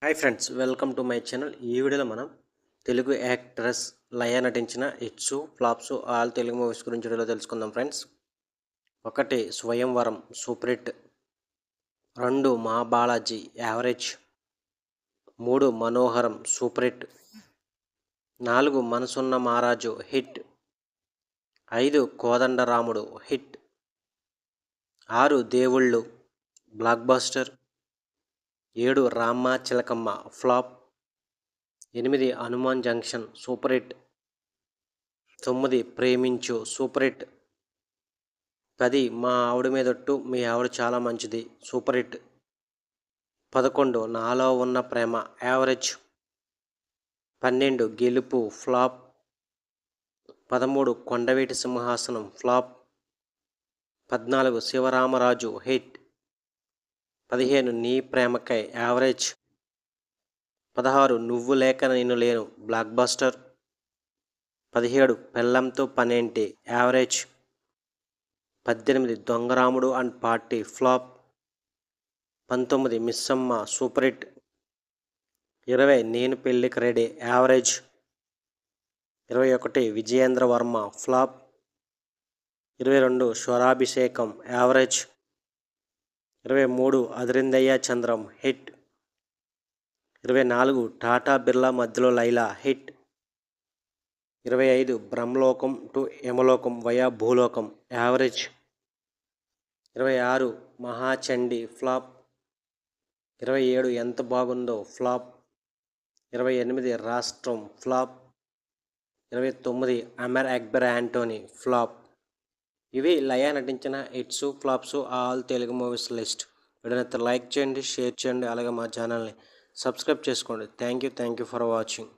Hi friends, welcome to my channel. ఈ వీడియోలో మనం తెలుగు యాక్ట్రెస్ లయ నటించిన hits flops all Telugu movies గురించి వీడియోలో తెలుసుకుందాం ఫ్రెండ్స్. 1 స్వయంవరం సూపర్ హిట్, 2 మా బాలాజీ యావరేజ్, 3 మనోహరం సూపర్ హిట్, 4 మనసున్న మహారాజు హిట్, 5 కోదండరాముడు హిట్, 6 దేవుళ్ళు బ్లాక్ బస్టర్, 7 రామ్మ చిలకమ్మ flop, 8 Hanuman junction super hit, 9 ప్రేమించు సూపర్ హిట్, 10 మా ఆవిడ మీదొట్టు మీ ఆవిడ చాలా మంచిది సూపర్ హిట్, 11 నాలో ఉన్న ప్రేమ యావరేజ్, 12 గెలుపు ఫ్లాప్, 13 కొండవీటి సింహాసనం ఫ్లాప్, 14 శివరామరాజు హిట్, 15 నీ ప్రేమకై యావరేజ్, 16 నువ్వు లేక నేను లేను బ్లాక్ బస్టర్, 17 పెళ్ళంతో పనేంటి average, 18 Dongaramudu and party flop, 19 Missamma super hit, 20 నేను పెళ్ళికి ready average, 21 Vijayendra Varma flop, 22 Swarabhishekam average, 23 Adirindayya Chandram hit, 24 Tata Birla మధ్యలో Laila hit, 25 Brahmalokam to Yamalokam via Bhulokam average, 26 Mahachandi flop, 27 ఎంత బాగుందో ఫ్లాప్, 28 రాష్ట్రం flop, 29 Amar Akbar Antony flop. ఇవి లయ నటించిన hits flops all Telugu movies list. వీడియోనైతే లైక్ చేయండి, షేర్ చేయండి, అలాగే మా ఛానల్ని సబ్స్క్రైబ్ చేసుకోండి. Thank you for watching.